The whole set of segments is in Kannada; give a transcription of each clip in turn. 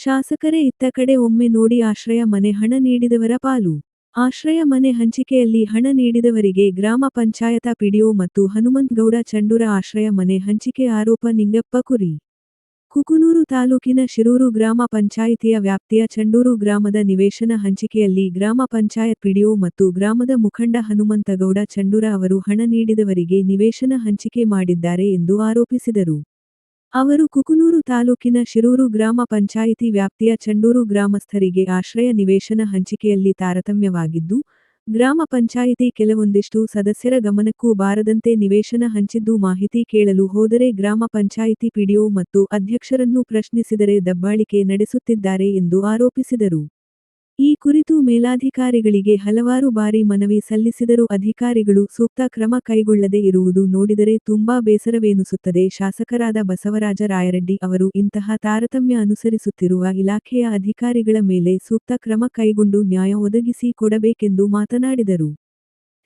ಶಾಸಕರೇ ಇತ್ತ ಕಡೆ ಒಮ್ಮೆ ನೋಡಿ ಆಶ್ರಯ ಮನೆ ಹಣ ನೀಡಿದವರ ಪಾಲು. ಆಶ್ರಯ ಮನೆ ಹಂಚಿಕೆಯಲ್ಲಿ ಹಣ ನೀಡಿದವರಿಗೆ ಗ್ರಾಮ ಪಂಚಾಯತ ಪಿಡಿಒ ಮತ್ತು ಹನುಮಂತಗೌಡ ಚಂಡೂರ ಆಶ್ರಯ ಮನೆ ಹಂಚಿಕೆ ಆರೋಪ ನಿಂಗಪ್ಪ ಕುರಿ. ಕುಕನೂರು ತಾಲೂಕಿನ ಶಿರೂರು ಗ್ರಾಮ ಪಂಚಾಯಿತಿಯ ವ್ಯಾಪ್ತಿಯ ಚಂಡೂರು ಗ್ರಾಮದ ನಿವೇಶನ ಹಂಚಿಕೆಯಲ್ಲಿ ಗ್ರಾಮ ಪಂಚಾಯತ್ ಪಿಡಿಒ ಮತ್ತು ಗ್ರಾಮದ ಮುಖಂಡ ಹನುಮಂತಗೌಡ ಚಂಡೂರ ಅವರು ಹಣ ನೀಡಿದವರಿಗೆ ನಿವೇಶನ ಹಂಚಿಕೆ ಮಾಡಿದ್ದಾರೆ ಎಂದು ಆರೋಪಿಸಿದರು. ಅವರು ಕುಕನೂರು ತಾಲೂಕಿನ ಶಿರೂರು ಗ್ರಾಮ ಪಂಚಾಯಿತಿ ವ್ಯಾಪ್ತಿಯ ಚಂಡೂರು ಗ್ರಾಮಸ್ಥರಿಗೆ ಆಶ್ರಯ ನಿವೇಶನ ಹಂಚಿಕೆಯಲ್ಲಿ ತಾರತಮ್ಯವಾಗಿದ್ದು, ಗ್ರಾಮ ಪಂಚಾಯಿತಿ ಕೆಲವೊಂದಿಷ್ಟು ಸದಸ್ಯರ ಗಮನಕ್ಕೂ ಬಾರದಂತೆ ನಿವೇಶನ ಹಂಚಿದ್ದು ಮಾಹಿತಿ ಕೇಳಲು ಹೋದರೆ ಗ್ರಾಮ ಪಂಚಾಯಿತಿ ಪಿಡಿಒ ಮತ್ತು ಅಧ್ಯಕ್ಷರನ್ನು ಪ್ರಶ್ನಿಸಿದರೆ ದಬ್ಬಾಳಿಕೆ ನಡೆಸುತ್ತಿದ್ದಾರೆ ಎಂದು ಆರೋಪಿಸಿದರು. ಈ ಕುರಿತು ಮೇಲಾಧಿಕಾರಿಗಳಿಗೆ ಹಲವಾರು ಬಾರಿ ಮನವಿ ಸಲ್ಲಿಸಿದರೂ ಅಧಿಕಾರಿಗಳು ಸೂಕ್ತ ಕ್ರಮ ಕೈಗೊಳ್ಳದೆ ಇರುವುದು ನೋಡಿದರೆ ತುಂಬಾ ಬೇಸರವೆನಿಸುತ್ತದೆ. ಶಾಸಕರಾದ ಬಸವರಾಜ ರಾಯರೆಡ್ಡಿ ಅವರು ಇಂತಹ ತಾರತಮ್ಯ ಅನುಸರಿಸುತ್ತಿರುವ ಇಲಾಖೆಯ ಅಧಿಕಾರಿಗಳ ಮೇಲೆ ಸೂಕ್ತ ಕ್ರಮ ಕೈಗೊಂಡು ನ್ಯಾಯ ಒದಗಿಸಿ ಕೊಡಬೇಕೆಂದು ಮಾತನಾಡಿದರು.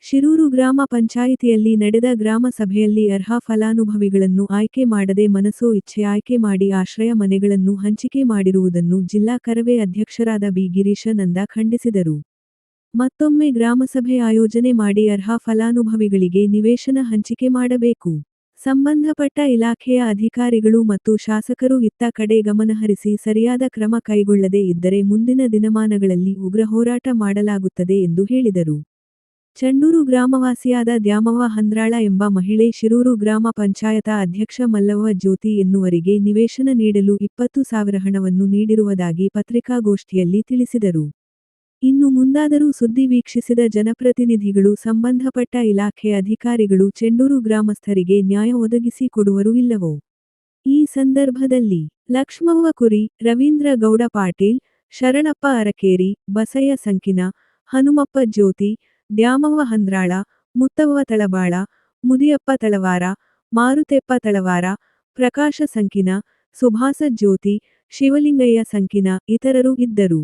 ಶಿರೂರು ಗ್ರಾಮ ಪಂಚಾಯಿತಿಯಲ್ಲಿ ನಡೆದ ಗ್ರಾಮ ಸಭೆಯಲ್ಲಿ ಅರ್ಹ ಫಲಾನುಭವಿಗಳನ್ನು ಆಯ್ಕೆ ಮಾಡದೆ ಮನಸೋ ಇಚ್ಛೆ ಆಯ್ಕೆ ಮಾಡಿ ಆಶ್ರಯ ಮನೆಗಳನ್ನು ಹಂಚಿಕೆ ಮಾಡಿರುವುದನ್ನು ಜಿಲ್ಲಾ ಕರವೇ ಅಧ್ಯಕ್ಷರಾದ ಬಿ. ಗಿರೀಶಾನಂದ ಖಂಡಿಸಿದರು. ಮತ್ತೊಮ್ಮೆ ಗ್ರಾಮಸಭೆ ಆಯೋಜನೆ ಮಾಡಿ ಅರ್ಹ ಫಲಾನುಭವಿಗಳಿಗೆ ನಿವೇಶನ ಹಂಚಿಕೆ ಮಾಡಬೇಕು. ಸಂಬಂಧಪಟ್ಟ ಇಲಾಖೆಯ ಅಧಿಕಾರಿಗಳು ಮತ್ತು ಶಾಸಕರು ಇತ್ತ ಕಡೆ ಗಮನಹರಿಸಿ ಸರಿಯಾದ ಕ್ರಮ ಕೈಗೊಳ್ಳದೆ ಇದ್ದರೆ ಮುಂದಿನ ದಿನಮಾನಗಳಲ್ಲಿ ಉಗ್ರ ಹೋರಾಟ ಮಾಡಲಾಗುತ್ತದೆ ಎಂದು ಹೇಳಿದರು. ಚಂಡೂರು ಗ್ರಾಮವಾಸಿಯಾದ ದ್ಯಾಮವ್ವ ಹಂದ್ರಾಳ ಎಂಬ ಮಹಿಳೆ ಶಿರೂರು ಗ್ರಾಮ ಪಂಚಾಯತ ಅಧ್ಯಕ್ಷ ಮಲ್ಲವ್ವ ಜ್ಯೋತಿ ಎನ್ನುವರಿಗೆ ನಿವೇಶನ ನೀಡಲು 20,000 ಹಣವನ್ನು ನೀಡಿರುವುದಾಗಿ ಪತ್ರಿಕಾಗೋಷ್ಠಿಯಲ್ಲಿ ತಿಳಿಸಿದರು. ಇನ್ನು ಮುಂದಾದರೂ ಸುದ್ದಿ ವೀಕ್ಷಿಸಿದ ಜನಪ್ರತಿನಿಧಿಗಳು ಸಂಬಂಧಪಟ್ಟ ಇಲಾಖೆ ಅಧಿಕಾರಿಗಳು ಚಂಡೂರು ಗ್ರಾಮಸ್ಥರಿಗೆ ನ್ಯಾಯ ಒದಗಿಸಿ ಕೊಡುವರು ಇಲ್ಲವೋ? ಈ ಸಂದರ್ಭದಲ್ಲಿ ಲಕ್ಷ್ಮವ್ವ ಕುರಿ, ರವೀಂದ್ರ ಗೌಡ ಪಾಟೀಲ್, ಶರಣಪ್ಪ ಅರಕೇರಿ, ಬಸಯ್ಯ ಸಂಕಿನ, ಹನುಮಪ್ಪ ಜ್ಯೋತಿ, ದ್ಯಾಮವ್ವ ಹಂದ್ರಾಳ, ಮುತ್ತವ್ವ ತಳಬಾಳ, ಮುದಿಯಪ್ಪ ತಳವಾರ, ಮಾರುತೆಪ್ಪ ತಳವಾರ, ಪ್ರಕಾಶ ಸಂಕಿನ, ಸುಭಾಸ ಜ್ಯೋತಿ, ಶಿವಲಿಂಗಯ್ಯ ಸಂಕಿನ ಇತರರು ಇದ್ದರು.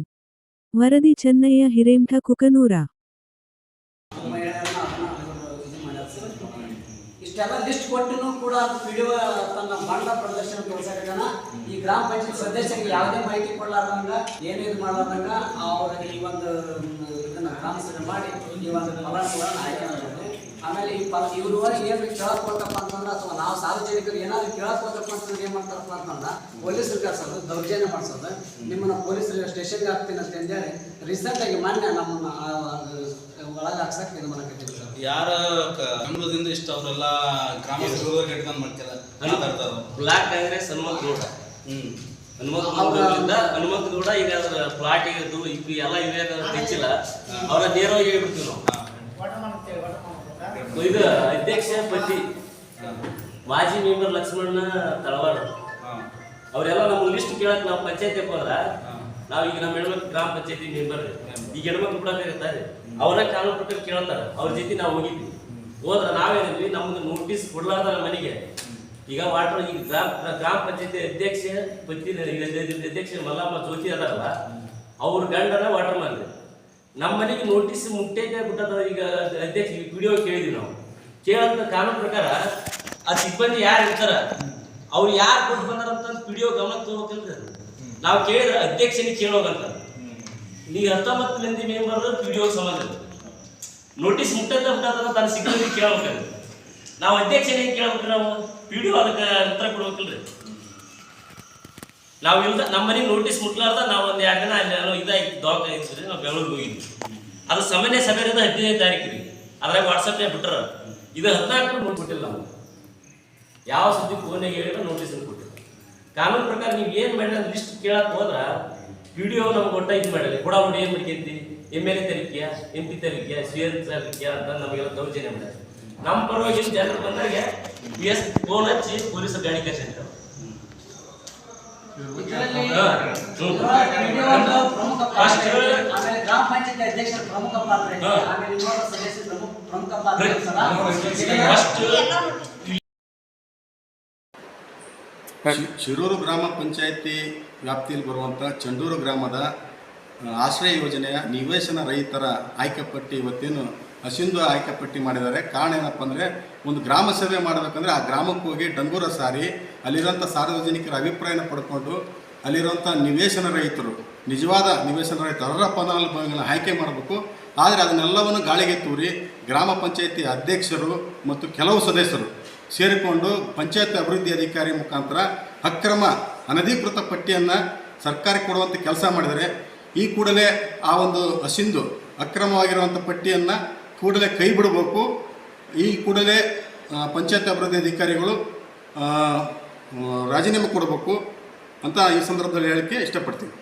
ವರದಿ ಚೆನ್ನಯ್ಯ ಹಿರೇಮಠ ಕುಕನೂರ. ಇಷ್ಟೆಲ್ಲ ಲಿಸ್ಟ್ ಕೊಟ್ಟನು ಕೂಡ ಪಿಡಿಒ ತನ್ನ ಬಾಂಡ ಪ್ರದರ್ಶನ ತೋರಿಸಕತ್ತಾನ. ಈ ಗ್ರಾಮ ಪಂಚಾಯತ್ ಸದಸ್ಯರಿಗೆ ಯಾವುದೇ ಮಾಹಿತಿ ಕೊಡಲಾರ್ದಂಗ ಏನು ಇದು ಮಾಡಲಾರ್ದಂಗ ಅವ್ರಿಗೆ ಈ ಒಂದು ಇದನ್ನ ಗ್ರಾಮ ಸಭೆ ಮಾಡಿ ಈ ಒಂದು ಫಲಾನುಭವಿಗಳನ್ನ ಆಯ್ಕೆ ಮಾಡಬೇಕು. ಆಮೇಲೆ ಇವರು ಏನು ಕೇಳಕ್ ಕೊಟ್ಟಪ್ಪ ಅಂತಂದ್ರೆ ಅಥವಾ ನಾವು ಸಾರ್ವಜನಿಕರು ಏನಾದ್ರು ಕೇಳಕ್ ಕೊಟ್ಟಪ್ಪ ಅಂತಂದ್ರೆ ಏನು ಮಾಡ್ತಾರಪ್ಪ ಅಂತಂದ್ರೆ ಪೊಲೀಸರು ಕರ್ಸೋದು, ದೌರ್ಜನ್ಯ ಮಾಡಿಸೋದು, ನಿಮ್ಮನ್ನ ಪೊಲೀಸರು ಸ್ಟೇಷನ್ಗೆ ಹಾಕ್ತೀನಿ ಅಂತ ಹೇಳಿ ರೀಸೆಂಟಾಗಿ ಮೊನ್ನೆ ನಮ್ಮನ್ನ ಒಳಗೆ ಹಾಕ್ಸಕ್ಕೆ ಇದು ಮಾಡಕತ್ತಿದ್ರು. ಯಾರ ಅನುಭವದಿಂದ ಇಷ್ಟ ಅವರೆಲ್ಲ ಗ್ರಾಮ ಸಭೆಗಳಿಗೆ ಇಟ್ಕೊಂಡು ಮಾತಾಡ್ತಾರೆ. ಬ್ಲಾಕ್ ಕಾಂಗ್ರೆಸ್ ಹನುಮಂತಗೌಡ ಹನುಮಂತಗೌಡ ಈಗ ಅದರ ಪ್ಲಾಟ್ ಇದ್ದು ಈಗ ಎಲ್ಲ ಇವೇ ಹೆಚ್ಚಿಲ್ಲ, ಅವರ ನೇರವಾಗಿ ಹೇಳ್ಬಿಡ್ತೀವಿ ನಾವು. ಇದು ಅಧ್ಯಕ್ಷ ಪತಿ ಮಾಜಿ ಮೆಂಬರ್ ಲಕ್ಷ್ಮಣ ತಳವಾರ ಅವರೆಲ್ಲ ನಮ್ಮ ಲಿಸ್ಟ್ ಕೇಳಕ್ ನಾವು ಪಂಚಾಯತಿ ಹೋದ್ರ ನಾವೀಗ ನಮ್ಮ ಹೆಣ್ಮಕ್ಳು ಗ್ರಾಮ ಪಂಚಾಯತಿ ಮೆಂಬರ್ ಈಗ ಹೆಣ್ಮಕ್ಳು ಬಿಡಕ್ಕಾಗತ್ತಾರೆ, ಅವರ ಕಾನೂನು ಪ್ರಕಾರ ಕೇಳ್ತಾರೆ. ಅವ್ರ ಜೊತೆ ನಾವು ಹೋಗಿದ್ವಿ. ಹೋದ್ರೆ ನಾವೇನಿದ್ವಿ ನಮ್ಗೆ ನೋಟಿಸ್ ಕೊಡ್ಲಾರ್ದ ಮನೆಗೆ ಈಗ ವಾಟರ್ ಈಗ ಗ್ರಾಮ ಪಂಚಾಯತಿ ಅಧ್ಯಕ್ಷ ಪತಿ ಅಧ್ಯಕ್ಷ ಮಲ್ಲಮ್ಮ ಜ್ಯೋತಿ ಅದಾರಲ್ಲ ಅವ್ರ ಗಂಡನ ವಾಟರ್ ಮ್ಯಾನ್ ನಮ್ಮ ಮನೆಗೆ ನೋಟಿಸ್ ಮುಟ್ಟೈತೆ ಬಿಟ್ಟದ. ಈಗ ಅಧ್ಯಕ್ಷ ಪಿಡಿಒ ಕೇಳಿದ್ವಿ ನಾವು. ಕೇಳಂತ ಕಾನೂನು ಪ್ರಕಾರ ಆ ಸಿಬ್ಬಂದಿ ಯಾರು ಇರ್ತಾರ ಅವ್ರು ಯಾರು ಕೊಟ್ಟು ಬಂದಾರಂತ ಪಿಡಿಒ ಗಮನಕ್ಕೆ ತಗೋಬೇಕಂತ ನಾವು ಕೇಳಿದ್ರೆ ಅಧ್ಯಕ್ಷನಿಗೆ ಕೇಳೋಗಂತ. ಈಗ 19 ಮಂದಿ ಮೆಂಬರ್ ಪಿಡಿಒ ಸಂಬಂಧ ನೋಟಿಸ್ ಮುಟ್ಟದ ತನ್ನ ಸಿಬ್ಬಂದಿ ಕೇಳಬೇಕಂತ. ನಾವು ಅಧ್ಯಕ್ಷನಿಗೆ ಕೇಳ್ಬೇಕ್ರಿ, ನಾವು ಪಿಡಿಒ ಅದಕ್ಕೆ ಉತ್ತರ ಕೊಡ್ಬೇಕಲ್ರಿ. ನಾವು ಇಲ್ದ ನಮ್ಮ ಮನೆಗೆ ನೋಟಿಸ್ ಮುಟ್ಲಾರ್ದ ನಾವು ಒಂದು 2 ದಿನ ಅಲ್ಲಿ ಇದಾಗಿ ದವಾಖಾನೆ ಇದ್ರಿ ನಾವು ಬೆಂಗಳೂರಿಗೆ ಹೋಗಿದ್ವಿ. ಅದು ಸಾಮಾನ್ಯ ಸಭೆ 15ನೇ ತಾರೀಕು ರೀ. ಅದ್ರಾಗ ವಾಟ್ಸಪ್ನೇ ಬಿಟ್ರ. ಇದು 14 ನೋಟ್ ಕೊಟ್ಟಿಲ್ಲ. ನಾವು ಯಾವ ಸುದ್ದಿ ಫೋನಿಗೆ ಹೇಳಿದ್ರೆ ನೋಟಿಸ್ ಕೊಟ್ಟಿಲ್ಲ. ಕಾನೂನು ಪ್ರಕಾರ ನೀವು ಏನು ಮಾಡಿದ್ರೆ ಲಿಸ್ಟ್ ಕೇಳಕ್ ಹೋದ್ರ ಪಿಡಿಒ ನಮ್ಗೆ ಒಟ್ಟ ಇದು ಮಾಡಿಲ್ಲ. ಕೂಡ ನೋಡಿ ಏನು ಮಾಡ್ಕೊಂತಿ MLA ತರಿಕೆಯ MP ತರಿಕೆಯ CR ತರಿಕೆಯ ಅಂತ ನಮಗೆಲ್ಲ ದೌರ್ಜನ್ಯ ಮಾಡಿದೆ. ನಮ್ಮ ಪರವಾಗಿ ಜನರು ಬಂದಾಗ PS ಫೋನ್ ಹಚ್ಚಿ ಪೊಲೀಸ್ ಗಾಡಿ ಕಳಿಸಿರ್ತಾರೆ. ಗ್ರಾಮ ಪಂಚಾಯತ್ ಅಧ್ಯಕ್ಷರ ಪ್ರಮುಖ ಪಾತ್ರ, ಪ್ರಮುಖ ಪಾತ್ರ. ಶಿರೂರು ಗ್ರಾಮ ಪಂಚಾಯಿತಿ ವ್ಯಾಪ್ತಿಯಲ್ಲಿ ಬರುವಂಥ ಚಂಡೂರು ಗ್ರಾಮದ ಆಶ್ರಯ ಯೋಜನೆಯ ನಿವೇಶನ ರಹಿತರ ಆಯ್ಕೆ ಪಟ್ಟಿ ಇವತ್ತೇನು ಹಸಿಂದು ಆಯ್ಕೆ ಪಟ್ಟಿ ಮಾಡಿದ್ದಾರೆ. ಕಾರಣ ಏನಪ್ಪ ಅಂದರೆ ಒಂದು ಗ್ರಾಮ ಸಭೆ ಮಾಡಬೇಕಂದ್ರೆ ಆ ಗ್ರಾಮಕ್ಕೆ ಹೋಗಿ ಡಂಗೂರ ಸಾರಿ ಅಲ್ಲಿರೋಂಥ ಸಾರ್ವಜನಿಕರ ಅಭಿಪ್ರಾಯನ ಪಡ್ಕೊಂಡು ಅಲ್ಲಿರುವಂಥ ನಿವೇಶನ ರಹಿತರು, ನಿಜವಾದ ನಿವೇಶನ ರಹಿತರು ಅರ್ಹ ಫಲಾನುಭವಿಗಳನ್ನ ಆಯ್ಕೆ ಮಾಡಬೇಕು. ಆದರೆ ಅದನ್ನೆಲ್ಲವನ್ನು ಗಾಳಿಗೆ ತೂರಿ ಗ್ರಾಮ ಪಂಚಾಯತಿ ಅಧ್ಯಕ್ಷರು ಮತ್ತು ಕೆಲವು ಸದಸ್ಯರು ಸೇರಿಕೊಂಡು ಪಂಚಾಯತ್ ಅಭಿವೃದ್ಧಿ ಅಧಿಕಾರಿ ಮುಖಾಂತರ ಅಕ್ರಮ ಅನಧಿಕೃತ ಪಟ್ಟಿಯನ್ನು ಸರ್ಕಾರಕ್ಕೆ ಕೊಡುವಂಥ ಕೆಲಸ ಮಾಡಿದರೆ ಈ ಕೂಡಲೇ ಆ ಒಂದು ಹಸಿಂದು ಅಕ್ರಮವಾಗಿರುವಂಥ ಪಟ್ಟಿಯನ್ನು ಕೂಡಲೇ ಕೈ ಬಿಡಬೇಕು. ಈ ಕೂಡಲೇ ಪಂಚಾಯತ್ ಅಭಿವೃದ್ಧಿ ಅಧಿಕಾರಿಗಳು ರಾಜೀನಾಮೆ ಕೊಡಬೇಕು ಅಂತ ಈ ಸಂದರ್ಭದಲ್ಲಿ ಹೇಳಕ್ಕೆ ಇಷ್ಟಪಡ್ತೀನಿ.